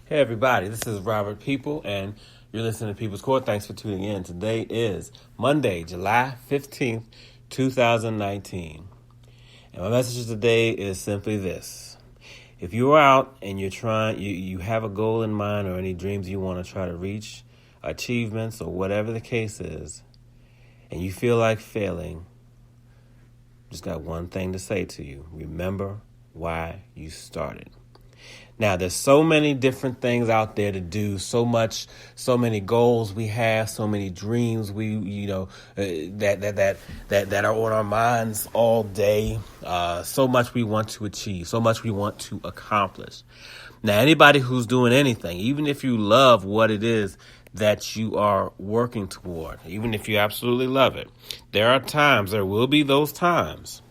Hey everybody, this is Robert People and you're listening to People's Court. Thanks for tuning in. Today is Monday, July 15th, 2019. And my message today is simply this. If you're out and you're trying, you have a goal in mind or any dreams you want to try to reach, achievements or whatever the case is, and you feel like failing, just got one thing to say to you. Remember why you started. Now, there's so many different things out there to do, so many goals we have, so many dreams that are on our minds all day, so much we want to achieve, so much we want to accomplish. Now, anybody who's doing anything, even if you love what it is that you are working toward, even if you absolutely love it, there will be those times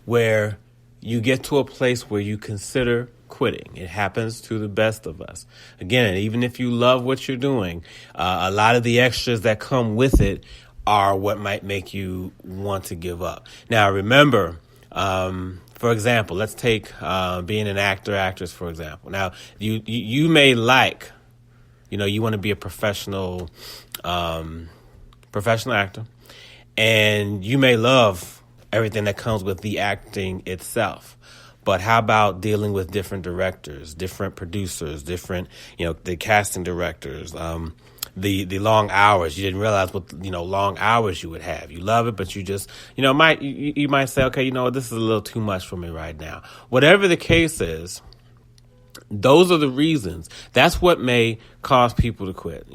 where you get to a place where you consider quitting. It happens to the best of us. Again, even if you love what you're doing, a lot of the extras that come with it are what might make you want to give up. Now, remember, for example, let's take being an actress, for example. Now, you may like, you want to be a professional actor, and you may love everything that comes with the acting itself. But how about dealing with different directors, different producers, different, the casting directors, the long hours. You didn't realize what, long hours you would have. You love it, but you just, you might say, okay, this is a little too much for me right now. Whatever the case is, those are the reasons. That's what may cause people to quit.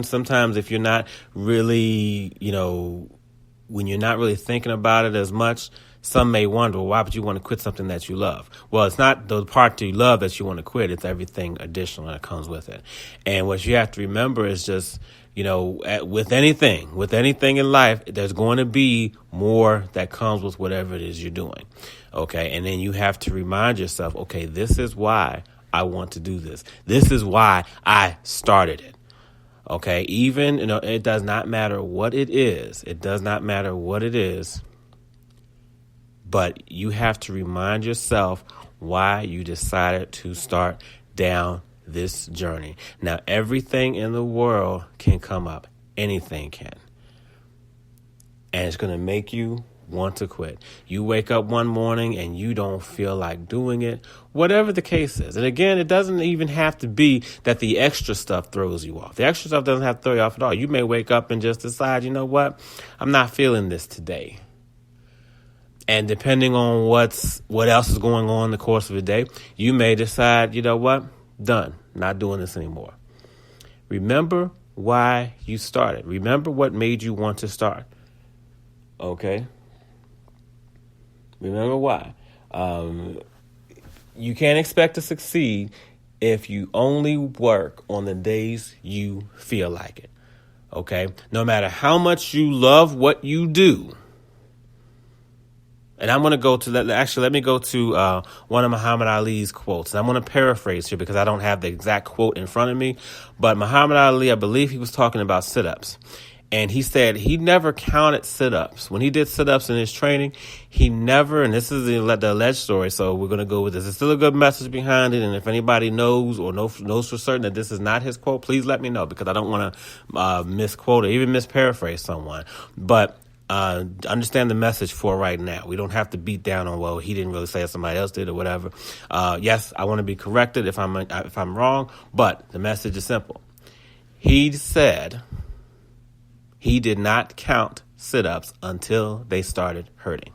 Sometimes if you're not really, when you're not really thinking about it as much, some may wonder, well, why would you want to quit something that you love? Well, it's not the part you love that you want to quit. It's everything additional that comes with it. And what you have to remember is just, with anything in life, there's going to be more that comes with whatever it is you're doing. Okay. And then you have to remind yourself, okay, this is why I want to do this. This is why I started it. Okay. Even, it does not matter what it is. It does not matter what it is. But you have to remind yourself why you decided to start down this journey. Now, everything in the world can come up. Anything can. And it's going to make you want to quit. You wake up one morning and you don't feel like doing it, whatever the case is. And again, it doesn't even have to be that the extra stuff throws you off. The extra stuff doesn't have to throw you off at all. You may wake up and just decide, you know what? I'm not feeling this today. And depending on what else is going on in the course of the day, you may decide, you know what? Done. Not doing this anymore. Remember why you started. Remember what made you want to start. Okay? Remember why. You can't expect to succeed if you only work on the days you feel like it. Okay? No matter how much you love what you do. And I'm going to go to that. Actually, let me go to one of Muhammad Ali's quotes. And I'm going to paraphrase here because I don't have the exact quote in front of me. But Muhammad Ali, I believe he was talking about sit-ups. And he said he never counted sit-ups. When he did sit-ups in his training, he never, and this is the alleged story, so we're going to go with this. There's still a good message behind it. And if anybody knows or knows for certain that this is not his quote, please let me know because I don't want to misquote or even misparaphrase someone. But understand the message for right now. We don't have to beat down on, well, he didn't really say it, somebody else did or whatever. Yes, I want to be corrected if I'm wrong, but the message is simple. He said he did not count sit-ups until they started hurting.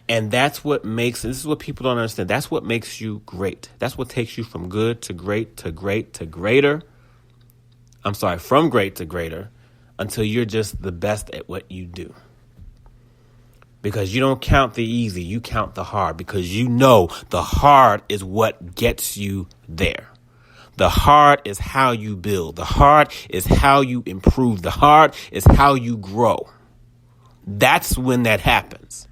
And that's what makes, and this is what people don't understand, that's what makes you great. That's what takes you from good to great to great to greater. From great to greater. Until you're just the best at what you do. Because you don't count the easy, you count the hard. Because you know the hard is what gets you there. The hard is how you build. The hard is how you improve. The hard is how you grow. That's when that happens.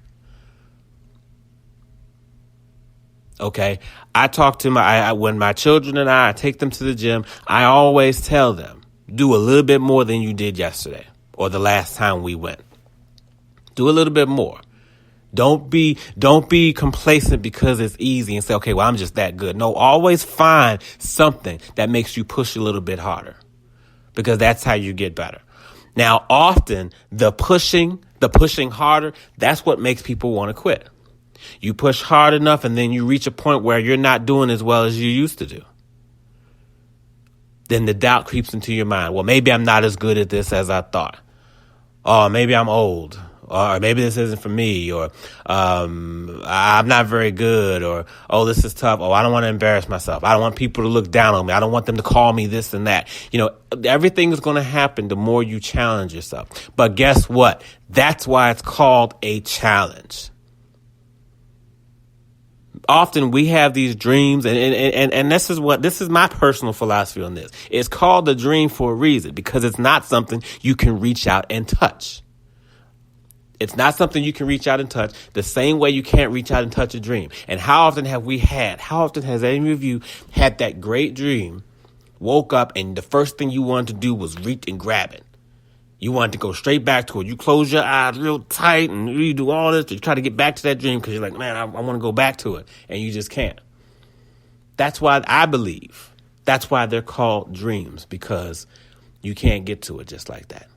Okay? I talk to when my children and I take them to the gym, I always tell them, do a little bit more than you did yesterday or the last time we went. Do a little bit more. Don't be complacent because it's easy and say, okay, well, I'm just that good. No, always find something that makes you push a little bit harder, because that's how you get better. Now, often the pushing harder, that's what makes people want to quit. You push hard enough and then you reach a point where you're not doing as well as you used to do. Then the doubt creeps into your mind. Well, maybe I'm not as good at this as I thought. Or maybe I'm old. Or maybe this isn't for me. Or I'm not very good. Or, oh, this is tough. Oh, I don't want to embarrass myself. I don't want people to look down on me. I don't want them to call me this and that. Everything is going to happen the more you challenge yourself. But guess what? That's why it's called a challenge. Often we have these dreams, and this is my personal philosophy on this. It's called a dream for a reason, because it's not something you can reach out and touch. It's not something you can reach out and touch the same way you can't reach out and touch a dream. And how often has any of you had that great dream, woke up, and the first thing you wanted to do was reach and grab it? You wanted to go straight back to it. You close your eyes real tight and you do all this to try to get back to that dream because you're like, man, I want to go back to it. And you just can't. That's why I believe that's why they're called dreams, because you can't get to it just like that.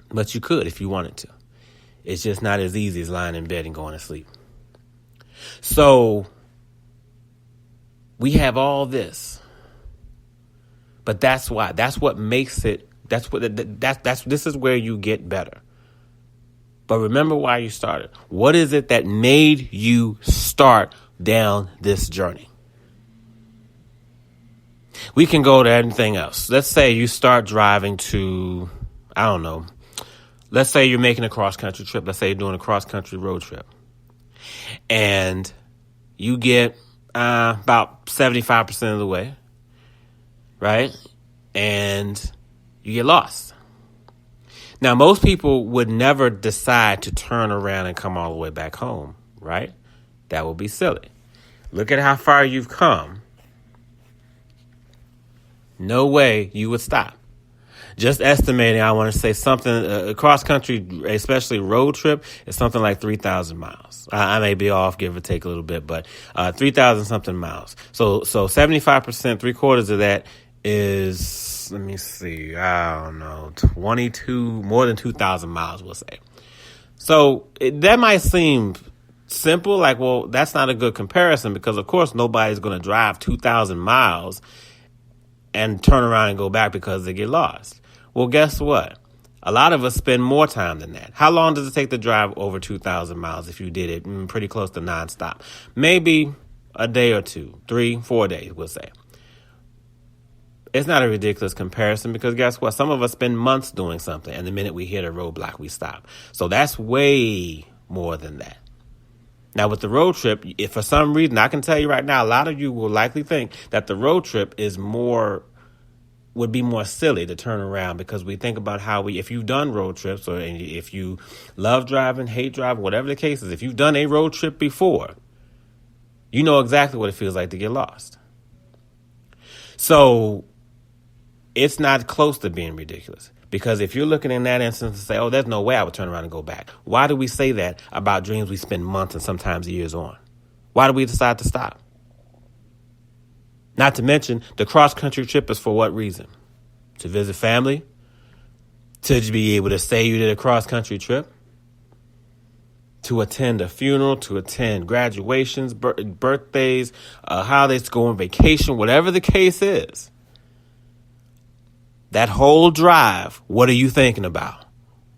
But you could if you wanted to. It's just not as easy as lying in bed and going to sleep. So we have all this. But that's what makes it. This is where you get better. But remember why you started. What is it that made you start down this journey? We can go to anything else. Let's say you start driving to, I don't know. Let's say you're making a cross-country trip. Let's say you're doing a cross-country road trip. And you get about 75% of the way, right? And you get lost. Now, most people would never decide to turn around and come all the way back home, right? That would be silly. Look at how far you've come. No way you would stop. Just estimating, I want to say something, a cross-country, especially road trip, is something like 3,000 miles. I may be off, give or take a little bit, but 3,000 something miles. So 75%, 3/4 of that is, let me see, I don't know, 22, more than 2,000 miles, we'll say. So that might seem simple, like, well, that's not a good comparison, because of course nobody's going to drive 2,000 miles and turn around and go back because they get lost. Well, guess what? A lot of us spend more time than that. How long does it take to drive over 2,000 miles if you did it pretty close to nonstop? Maybe a day or two, 3, 4 days, we'll say. It's not a ridiculous comparison, because guess what? Some of us spend months doing something, and the minute we hit a roadblock, we stop. So that's way more than that. Now, with the road trip, if for some reason, I can tell you right now, a lot of you will likely think that the road trip would be more silly to turn around, because we think about if you've done road trips, or if you love driving, hate driving, whatever the case is, if you've done a road trip before, you know exactly what it feels like to get lost. So it's not close to being ridiculous, because if you're looking in that instance and say, oh, there's no way I would turn around and go back. Why do we say that about dreams we spend months and sometimes years on? Why do we decide to stop? Not to mention, the cross-country trip is for what reason? To visit family? To be able to say you did a cross-country trip? To attend a funeral? To attend graduations, birthdays, holidays, to go on vacation, whatever the case is. That whole drive, what are you thinking about?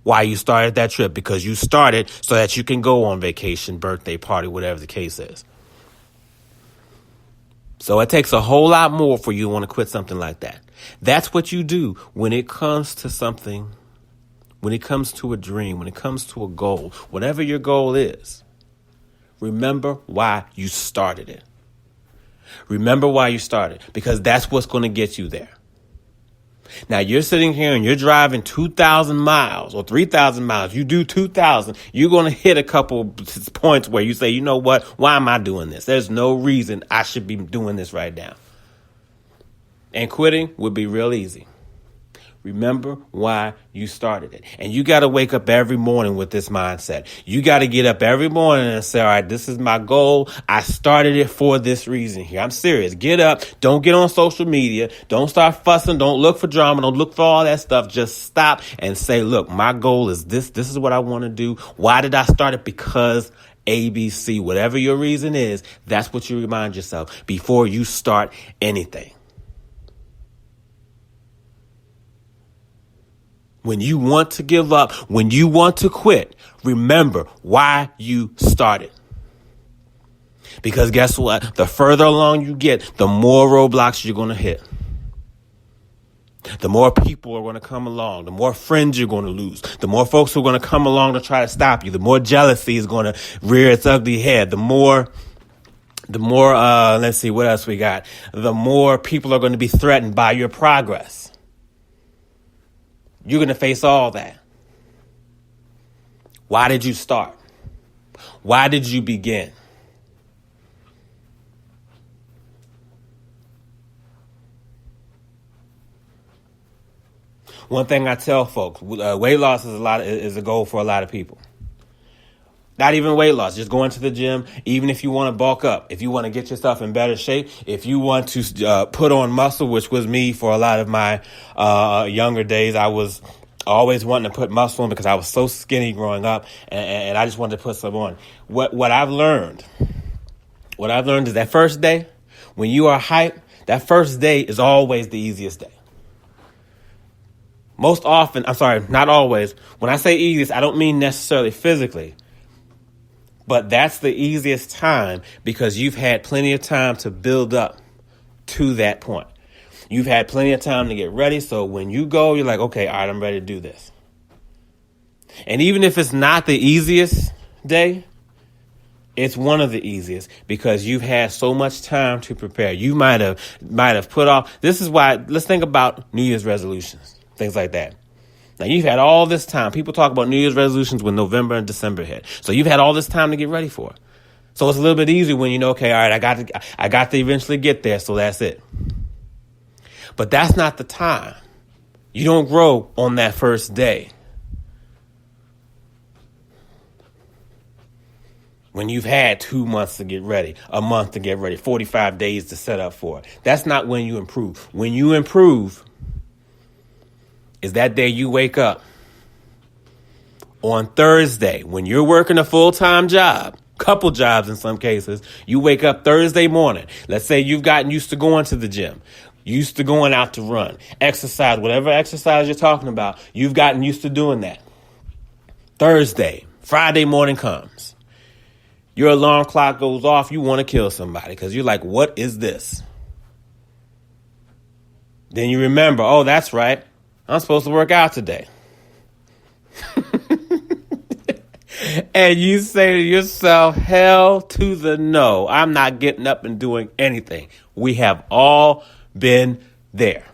Why you started that trip? Because you started so that you can go on vacation, birthday party, whatever the case is. So it takes a whole lot more for you to want to quit something like that. That's what you do when it comes to something, when it comes to a dream, when it comes to a goal, whatever your goal is. Remember why you started it. Remember why you started, because that's what's going to get you there. Now, you're sitting here and you're driving 2,000 miles or 3,000 miles. You do 2,000. You're going to hit a couple points where you say, you know what? Why am I doing this? There's no reason I should be doing this right now. And quitting would be real easy. Remember why you started it. And you got to wake up every morning with this mindset. You got to get up every morning and say, all right, this is my goal. I started it for this reason here. I'm serious. Get up. Don't get on social media. Don't start fussing. Don't look for drama. Don't look for all that stuff. Just stop and say, look, my goal is this. This is what I want to do. Why did I start it? Because ABC, whatever your reason is, that's what you remind yourself before you start anything. When you want to give up, when you want to quit, remember why you started. Because guess what? The further along you get, the more roadblocks you're going to hit. The more people are going to come along, the more friends you're going to lose, the more folks who are going to come along to try to stop you, the more jealousy is going to rear its ugly head, the more, let's see, what else we got? The more people are going to be threatened by your progress. You're going to face all that. Why did you start? Why did you begin? One thing I tell folks, weight loss is a goal for a lot of people. Not even weight loss, just going to the gym, even if you want to bulk up, if you want to get yourself in better shape, if you want to put on muscle, which was me for a lot of my younger days. I was always wanting to put muscle on because I was so skinny growing up, and I just wanted to put some on. What I've learned is that first day, when you are hyped, that first day is always the easiest day. Most often, I'm sorry, not always. When I say easiest, I don't mean necessarily physically. But that's the easiest time because you've had plenty of time to build up to that point. You've had plenty of time to get ready. So when you go, you're like, okay, all right, I'm ready to do this. And even if it's not the easiest day, it's one of the easiest because you've had so much time to prepare. You might have put off. This is why, let's think about New Year's resolutions, things like that. Now, you've had all this time. People talk about New Year's resolutions when November and December hit. So you've had all this time to get ready for it. So it's a little bit easier when you know, okay, all right, I got to eventually get there, so that's it. But that's not the time. You don't grow on that first day. When you've had 2 months to get ready, a month to get ready, 45 days to set up for it. That's not when you improve. When you improve is that day you wake up on Thursday when you're working a full-time job, couple jobs in some cases. You wake up Thursday morning. Let's say you've gotten used to going to the gym, used to going out to run, exercise, whatever exercise you're talking about. You've gotten used to doing that. Thursday, Friday morning comes. Your alarm clock goes off. You want to kill somebody because you're like, what is this? Then you remember, oh, that's right. I'm supposed to work out today. And you say to yourself, hell to the no. I'm not getting up and doing anything. We have all been there.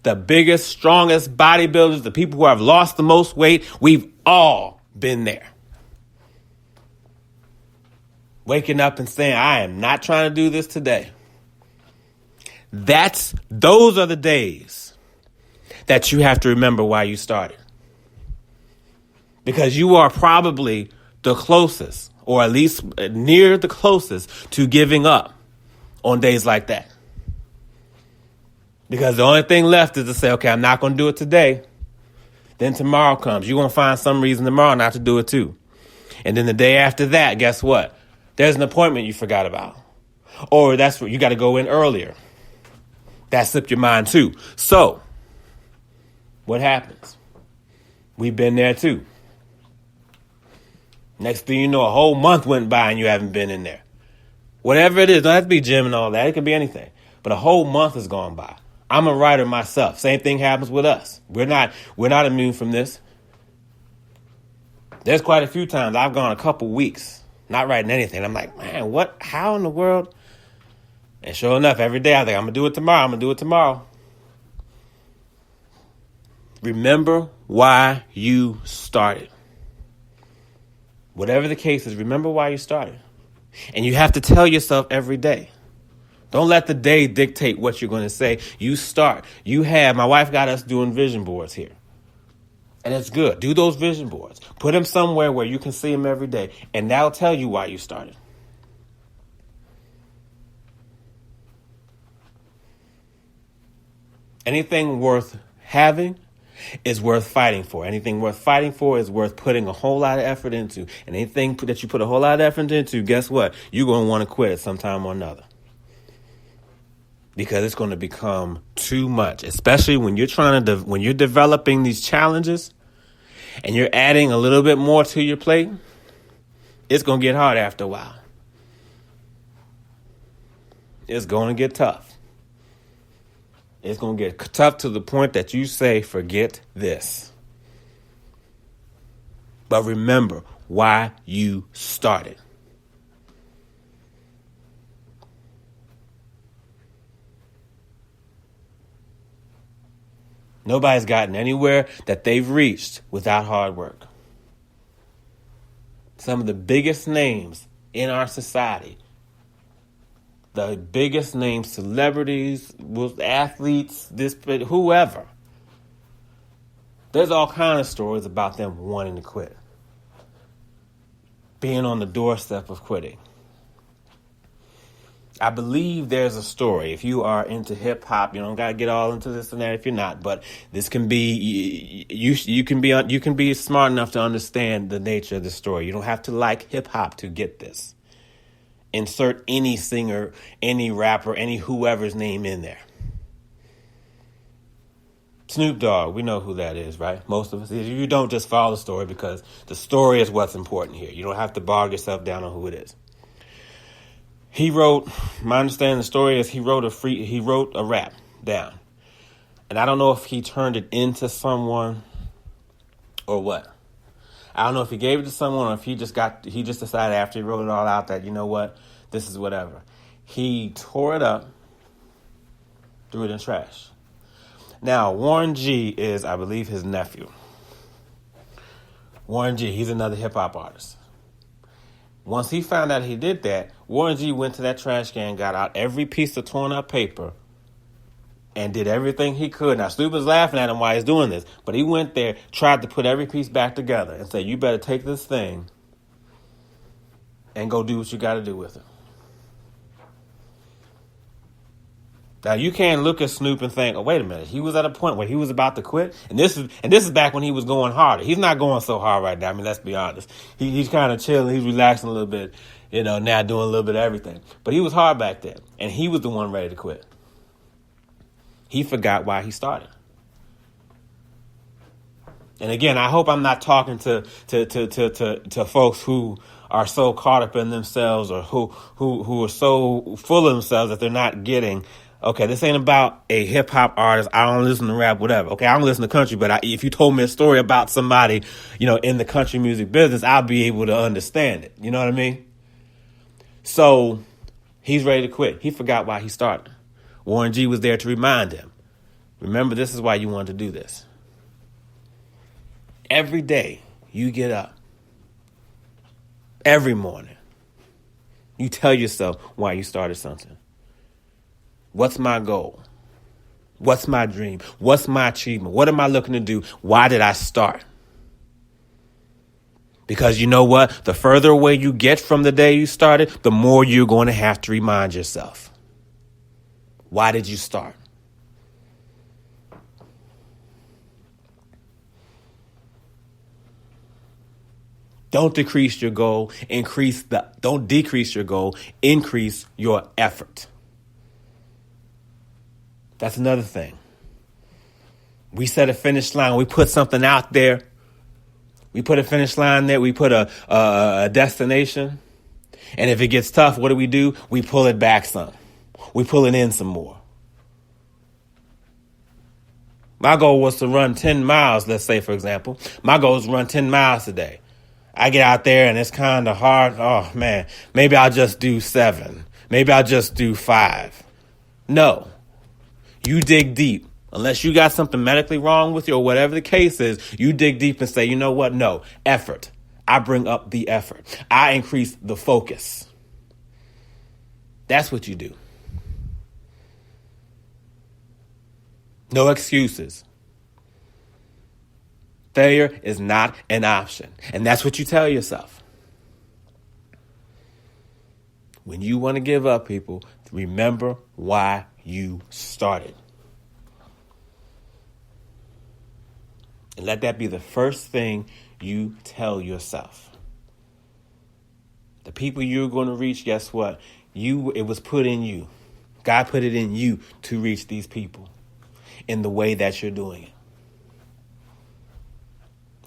The biggest, strongest bodybuilders, the people who have lost the most weight, we've all been there. Waking up and saying, I am not trying to do this today. Those are the days that you have to remember why you started. Because you are probably the closest, or at least near the closest to giving up on days like that. Because the only thing left is to say, okay, I'm not going to do it today. Then tomorrow comes. You're going to find some reason tomorrow not to do it too. And then the day after that, guess what? There's an appointment you forgot about. Or that's where you got to go in earlier. That slipped your mind too. So, what happens? We've been there too. Next thing you know, a whole month went by and you haven't been in there. Whatever it is, don't have to be gym and all that. It can be anything. But a whole month has gone by. I'm a writer myself. Same thing happens with us. We're not immune from this. There's quite a few times I've gone a couple weeks not writing anything. I'm like, man, what? How in the world? And sure enough, every day I think, I'm going to do it tomorrow. Remember why you started. Whatever the case is, remember why you started. And you have to tell yourself every day, Don't let the day dictate what you're going to say. You start. My wife got us doing vision boards here. And it's good. Do those vision boards. Put them somewhere where you can see them every day. And that'll tell you why you started. Anything worth having is worth fighting for. Anything worth fighting for is worth putting a whole lot of effort into. And anything that you put a whole lot of effort into, guess what? You're going to want to quit at some time or another. Because it's going to become too much, especially when you're when you're developing these challenges and you're adding a little bit more to your plate. It's going to get hard after a while. It's going to get tough. It's going to get tough to the point that you say, forget this. But remember why you started. Nobody's gotten anywhere that they've reached without hard work. Some of the biggest names in our society, the biggest names, celebrities, athletes, whoever. There's all kinds of stories about them wanting to quit. Being on the doorstep of quitting. I believe there's a story. If you are into hip hop, you don't got to get all into this and that if you're not. But this can be you can be smart enough to understand the nature of the story. You don't have to like hip hop to get this. Insert any singer, any rapper, any whoever's name in there. Snoop Dogg, we know who that is, right? Most of us. You don't just follow the story because the story is what's important here. You don't have to bog yourself down on who it is. He wrote, my understanding of the story is he wrote a rap down. And I don't know if he turned it into someone or what. I don't know if he gave it to someone or if he just decided after he wrote it all out that, you know what, this is whatever. He tore it up, threw it in trash. Now, Warren G is, I believe, his nephew. Warren G, he's another hip hop artist. Once he found out he did that, Warren G went to that trash can, got out every piece of torn up paper, and did everything he could. Now, Snoop was laughing at him while he's doing this, but he went there, tried to put every piece back together, and said, you better take this thing and go do what you got to do with it. Now, you can't look at Snoop and think, oh, wait a minute, he was at a point where he was about to quit? And this is back when he was going harder. He's not going so hard right now. I mean, let's be honest. He's kind of chilling. He's relaxing a little bit, now doing a little bit of everything. But he was hard back then, and he was the one ready to quit. He forgot why he started. And again, I hope I'm not talking to folks who are so caught up in themselves or who are so full of themselves that they're not getting, okay, this ain't about a hip hop artist. I don't listen to rap, whatever. Okay, I don't listen to country, but if you told me a story about somebody, in the country music business, I'll be able to understand it. You know what I mean? So he's ready to quit. He forgot why he started. Warren G was there to remind him. Remember, this is why you wanted to do this. Every day you get up, every morning, you tell yourself why you started something. What's my goal? What's my dream? What's my achievement? What am I looking to do? Why did I start? Because you know what? The further away you get from the day you started, the more you're going to have to remind yourself. Why did you start? Don't decrease your goal. Don't decrease your goal. Increase your effort. That's another thing. We set a finish line. We put something out there. We put a finish line there. We put a destination. And if it gets tough, what do? We pull it back some. We pull it in some more. My goal was to run 10 miles, let's say, for example. My goal is to run 10 miles today. I get out there and it's kind of hard. Oh, man, maybe I'll just do 7. Maybe I'll just do 5. No. You dig deep. Unless you got something medically wrong with you or whatever the case is, you dig deep and say, you know what? No, effort. I bring up the effort. I increase the focus. That's what you do. No excuses. Failure is not an option. And that's what you tell yourself. When you want to give up, people, remember why you started. And let that be the first thing you tell yourself. The people you're going to reach, guess what? It was put in you. God put it in you to reach these people in the way that you're doing it.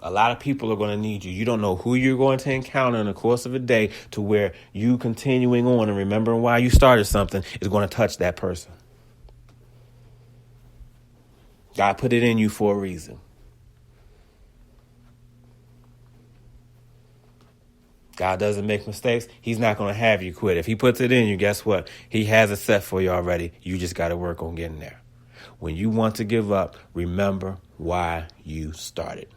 A lot of people are going to need you. You don't know who you're going to encounter in the course of a day to where you continuing on and remembering why you started something is going to touch that person. God put it in you for a reason. God doesn't make mistakes. He's not going to have you quit. If he puts it in you, guess what? He has it set for you already. You just got to work on getting there. When you want to give up, remember why you started.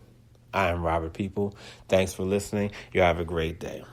I am Robert People. Thanks for listening. You have a great day.